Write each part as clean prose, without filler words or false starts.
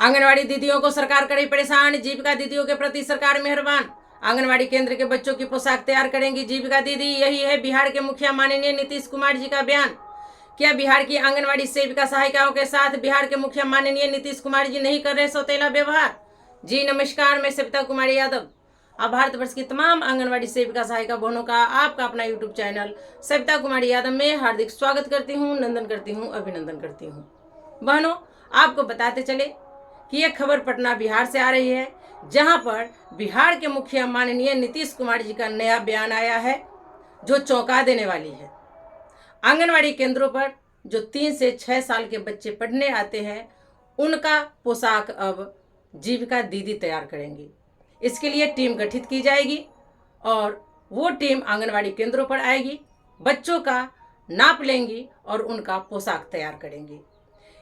आंगनवाड़ी दीदियों को सरकार करे परेशान, जीविका दीदियों के प्रति सरकार मेहरबान। आंगनवाड़ी केंद्र के बच्चों की पोशाक तैयार करेंगी जीविका दीदी, यही है बिहार के मुखिया माननीय नीतीश कुमार जी का बयान। क्या बिहार की आंगनवाड़ी सेविका सहायिकाओं के साथ बिहार के मुखिया माननीय नीतीश कुमार जी नहीं कर रहे सौतेला व्यवहार? जी नमस्कार, मैं सविता कुमारी यादव। अब भारतवर्ष की तमाम आंगनवाड़ी सेविका सहायिका बहनों का आपका अपना यूट्यूब चैनल सविता कुमारी यादव में हार्दिक स्वागत करती हूँ, नंदन करती हूँ, अभिनंदन करती हूँ। बहनों, आपको बताते चले कि यह खबर पटना बिहार से आ रही है, जहां पर बिहार के मुखिया माननीय नीतीश कुमार जी का नया बयान आया है जो चौंका देने वाली है। आंगनवाड़ी केंद्रों पर जो 3 से 6 साल के बच्चे पढ़ने आते हैं, उनका पोशाक अब जीविका दीदी तैयार करेंगी। इसके लिए टीम गठित की जाएगी और वो टीम आंगनवाड़ी केंद्रों पर आएगी, बच्चों का नाप लेंगी और उनका पोशाक तैयार करेंगी।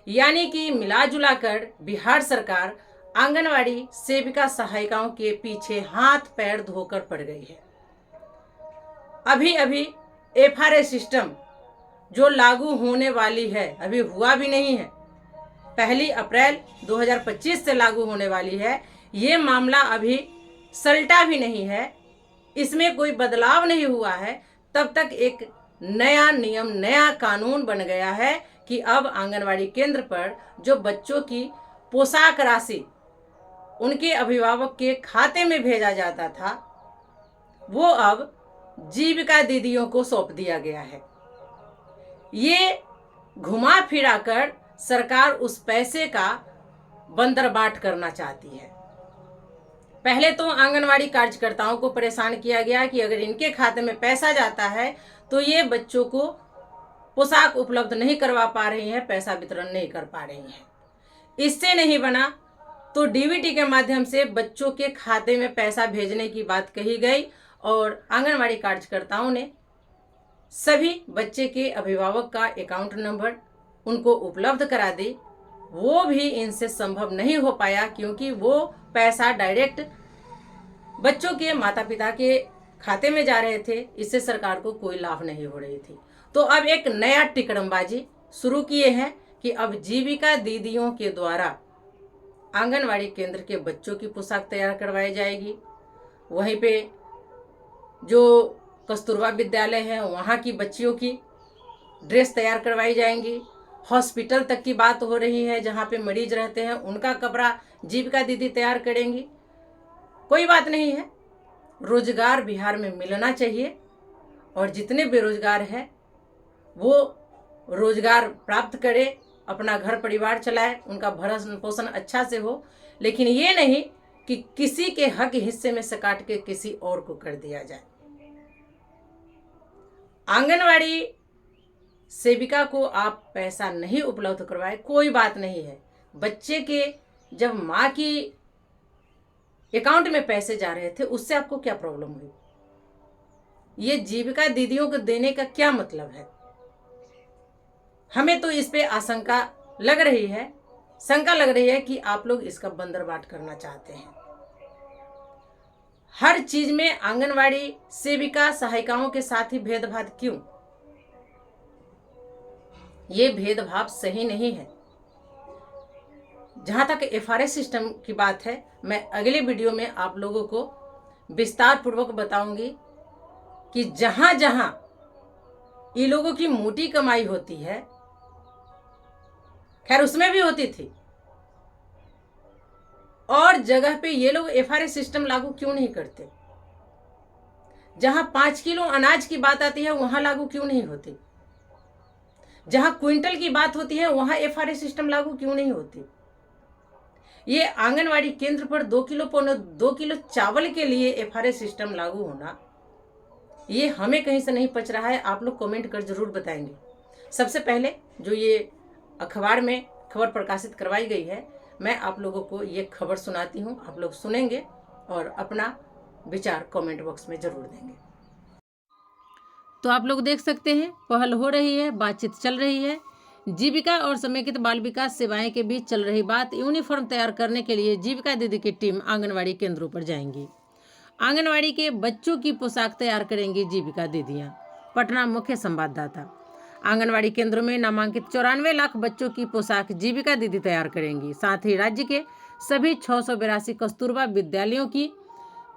यानी कि मिला जुला कर बिहार सरकार आंगनवाड़ी सेविका सहायिकाओं के पीछे हाथ पैर धोकर पड़ गई है। अभी अभी एफआरए सिस्टम जो लागू होने वाली है, अभी हुआ भी नहीं है, 1 अप्रैल 2025 से लागू होने वाली है। ये मामला अभी सलटा भी नहीं है, इसमें कोई बदलाव नहीं हुआ है। तब तक एक नया नियम, नया कानून बन गया है कि अब आंगनवाड़ी केंद्र पर जो बच्चों की पोशाक राशि उनके अभिभावक के खाते में भेजा जाता था, वो अब जीविका दीदियों को सौंप दिया गया है। ये घुमा फिरा कर सरकार उस पैसे का बंदरबाट करना चाहती है। पहले तो आंगनवाड़ी कार्यकर्ताओं को परेशान किया गया कि अगर इनके खाते में पैसा जाता है तो ये बच्चों को पोशाक उपलब्ध नहीं करवा पा रही हैं, पैसा वितरण नहीं कर पा रही हैं। इससे नहीं बना तो डीबीटी के माध्यम से बच्चों के खाते में पैसा भेजने की बात कही गई और आंगनवाड़ी कार्यकर्ताओं ने सभी बच्चे के अभिभावक का अकाउंट नंबर उनको उपलब्ध करा दी। वो भी इनसे संभव नहीं हो पाया क्योंकि वो पैसा डायरेक्ट बच्चों के माता पिता के खाते में जा रहे थे, इससे सरकार को कोई लाभ नहीं हो रही थी। तो अब एक नया टिकड़मबाजी शुरू किए हैं कि अब जीविका दीदियों के द्वारा आंगनवाड़ी केंद्र के बच्चों की पोशाक तैयार करवाई जाएगी। वहीं पे जो कस्तूरबा विद्यालय है वहाँ की बच्चियों की ड्रेस तैयार करवाई जाएंगी। हॉस्पिटल तक की बात हो रही है, जहाँ पे मरीज रहते हैं उनका कपड़ा जीविका दीदी तैयार करेंगी। कोई बात नहीं है, रोजगार बिहार में मिलना चाहिए और जितने बेरोजगार हैं वो रोजगार प्राप्त करे, अपना घर परिवार चलाए, उनका भरण पोषण अच्छा से हो। लेकिन ये नहीं कि किसी के हक हिस्से में से काट के किसी और को कर दिया जाए। आंगनवाड़ी सेविका को आप पैसा नहीं उपलब्ध करवाए, कोई बात नहीं है। बच्चे के जब माँ की अकाउंट में पैसे जा रहे थे उससे आपको क्या प्रॉब्लम हुई? ये जीविका दीदियों को देने का क्या मतलब है? हमें तो इस पे आशंका लग रही है, शंका लग रही है कि आप लोग इसका बंदरबाट करना चाहते हैं। हर चीज में आंगनवाड़ी सेविका सहायिकाओं के साथ ही भेदभाव क्यों? ये भेदभाव सही नहीं है। जहां तक एफआरए सिस्टम की बात है, मैं अगले वीडियो में आप लोगों को विस्तार पूर्वक बताऊंगी कि जहां जहां ये लोगों की मोटी कमाई होती है, खैर उसमें भी होती थी, और जगह पे ये लोग एफआरए सिस्टम लागू क्यों नहीं करते? जहां 5 किलो अनाज की बात आती है वहां लागू क्यों नहीं होती? जहां क्विंटल की बात होती है वहां एफआरए सिस्टम लागू क्यों नहीं होती? ये आंगनवाड़ी केंद्र पर 2 किलो चावल के लिए एफआरए सिस्टम लागू होना, ये हमें कहीं से नहीं पच रहा है। आप लोग कमेंट कर जरूर बताएंगे। सबसे पहले जो ये अखबार में खबर प्रकाशित करवाई गई है, मैं आप लोगों को ये खबर सुनाती हूँ, आप लोग सुनेंगे और अपना विचार कमेंट बॉक्स में जरूर देंगे। तो आप लोग देख सकते हैं, पहल हो रही है, बातचीत चल रही है। जीविका और समेकित बाल विकास सेवाएं के बीच चल रही बात। यूनिफॉर्म तैयार करने के लिए जीविका दीदी की टीम आंगनवाड़ी केंद्रों पर जाएंगी। आंगनवाड़ी के बच्चों की पोशाक तैयार करेंगी जीविका दीदियां। पटना मुख्य संवाददाता। आंगनवाड़ी केंद्रों में नामांकित 94 लाख बच्चों की पोशाक जीविका दीदी तैयार करेंगी। साथ ही राज्य के सभी 682 कस्तूरबा विद्यालयों की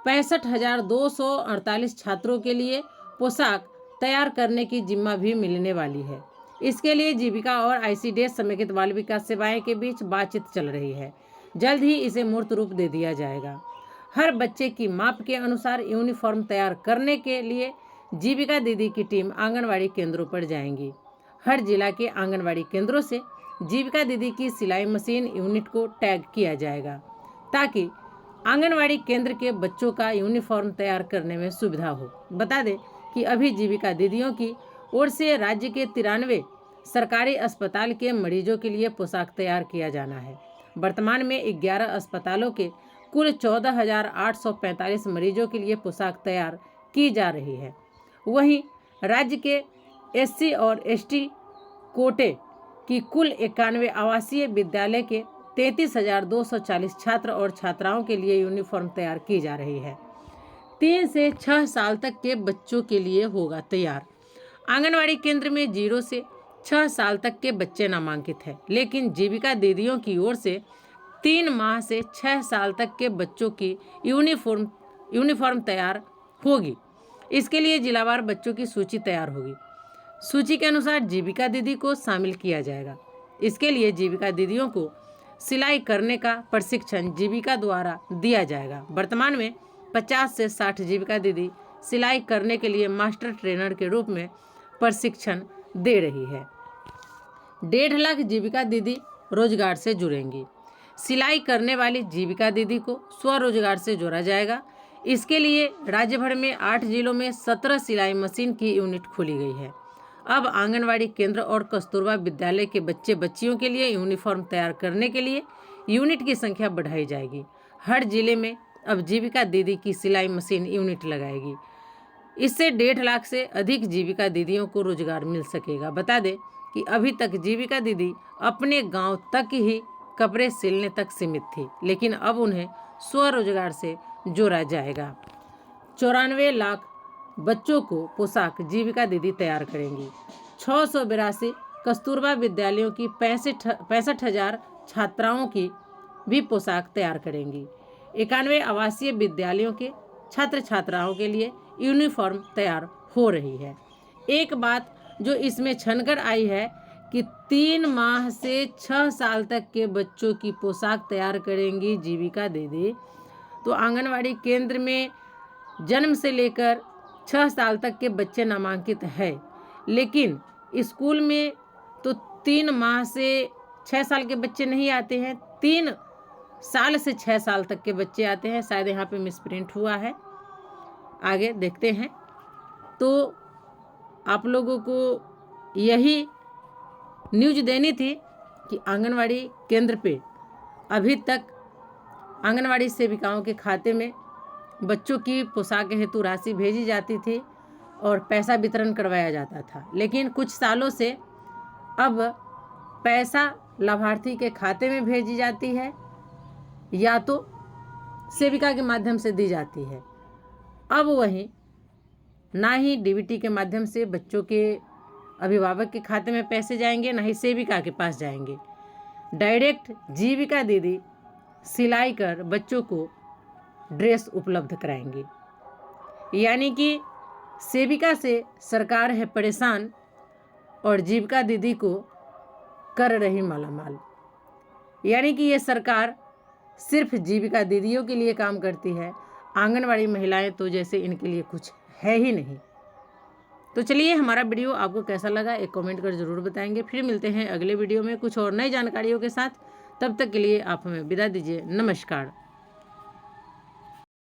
65,248 छात्रों के लिए पोशाक तैयार करने की जिम्मा भी मिलने वाली है। इसके लिए जीविका और ICDS समेकित बाल विकास सेवाएं के बीच बातचीत चल रही है। जल्द ही इसे मूर्त रूप दे दिया जाएगा। हर बच्चे की माप के अनुसार यूनिफॉर्म तैयार करने के लिए जीविका दीदी की टीम आंगनवाड़ी केंद्रों पर जाएंगी। हर जिला के आंगनवाड़ी केंद्रों से जीविका दीदी की सिलाई मशीन यूनिट को टैग किया जाएगा ताकि आंगनवाड़ी केंद्र के बच्चों का यूनिफॉर्म तैयार करने में सुविधा हो। बता दें कि अभी जीविका दीदियों की ओर से राज्य के 93 सरकारी अस्पताल के मरीजों के लिए पोशाक तैयार किया जाना है। वर्तमान में 11 अस्पतालों के कुल 14,845 मरीजों के लिए पोशाक तैयार की जा रही है। वहीं राज्य के SC और ST कोटे की कुल 91 आवासीय विद्यालय के 33,240 छात्र और छात्राओं के लिए यूनिफॉर्म तैयार की जा रही है। 3 से 6 साल तक के बच्चों के लिए होगा तैयार। आंगनवाड़ी केंद्र में 0 से 6 साल तक के बच्चे नामांकित हैं, लेकिन जीविका दीदियों की ओर से 3 माह से 6 साल तक के बच्चों की यूनिफॉर्म तैयार होगी। इसके लिए जिलावार बच्चों की सूची तैयार होगी। सूची के अनुसार जीविका दीदी को शामिल किया जाएगा। इसके लिए जीविका दीदियों को सिलाई करने का प्रशिक्षण जीविका द्वारा दिया जाएगा। वर्तमान में 50 से 60 जीविका दीदी सिलाई करने के लिए मास्टर ट्रेनर के रूप में प्रशिक्षण दे रही है। 1.5 लाख जीविका दीदी रोजगार से जुड़ेंगी। सिलाई करने वाली जीविका दीदी को स्वरोजगार से जोड़ा जाएगा। इसके लिए राज्य भर में 8 जिलों में 17 सिलाई मशीन की यूनिट खोली गई है। अब आंगनवाड़ी केंद्र और कस्तूरबा विद्यालय के बच्चे बच्चियों के लिए यूनिफॉर्म तैयार करने के लिए यूनिट की संख्या बढ़ाई जाएगी। हर जिले में अब जीविका दीदी की सिलाई मशीन यूनिट लगाएगी। इससे 1.5 लाख से अधिक जीविका दीदियों को रोजगार मिल सकेगा। बता दें कि अभी तक जीविका दीदी अपने गांव तक ही कपड़े सिलने तक सीमित थी, लेकिन अब उन्हें स्वरोजगार से जोड़ा जाएगा। 94 लाख बच्चों को पोशाक जीविका दीदी तैयार करेंगी। 682 कस्तूरबा विद्यालयों की 65,000 छात्राओं की भी पोशाक तैयार करेंगी। 91 आवासीय विद्यालयों के छात्र छात्राओं के लिए यूनिफॉर्म तैयार हो रही है। एक बात जो इसमें छनकर आई है कि 3 माह से 6 साल तक के बच्चों की पोशाक तैयार करेंगी जीविका दीदी। तो आंगनवाड़ी केंद्र में जन्म से लेकर 6 साल तक के बच्चे नामांकित है, लेकिन स्कूल में तो 3 माह से 6 साल के बच्चे नहीं आते हैं, 3 साल से 6 साल तक के बच्चे आते हैं। शायद यहाँ पे मिसप्रिंट हुआ है, आगे देखते हैं। तो आप लोगों को यही न्यूज़ देनी थी कि आंगनवाड़ी केंद्र पे अभी तक आंगनवाड़ी सेविकाओं के खाते में बच्चों की पोशाक हेतु राशि भेजी जाती थी और पैसा वितरण करवाया जाता था, लेकिन कुछ सालों से अब पैसा लाभार्थी के खाते में भेजी जाती है या तो सेविका के माध्यम से दी जाती है। अब वहीं ना ही DBT के माध्यम से बच्चों के अभिभावक के खाते में पैसे जाएंगे, ना ही सेविका के पास जाएंगे। डायरेक्ट जीविका दीदी सिलाई कर बच्चों को ड्रेस उपलब्ध कराएंगे। यानी कि सेविका से सरकार है परेशान और जीविका दीदी को कर रही मालामाल। यानी कि ये सरकार सिर्फ जीविका दीदियों के लिए काम करती है, आंगनवाड़ी महिलाएं तो जैसे इनके लिए कुछ है ही नहीं। तो चलिए, हमारा वीडियो आपको कैसा लगा एक कमेंट कर ज़रूर बताएंगे। फिर मिलते हैं अगले वीडियो में कुछ और नई जानकारियों के साथ। तब तक के लिए आप हमें विदा दीजिए। नमस्कार।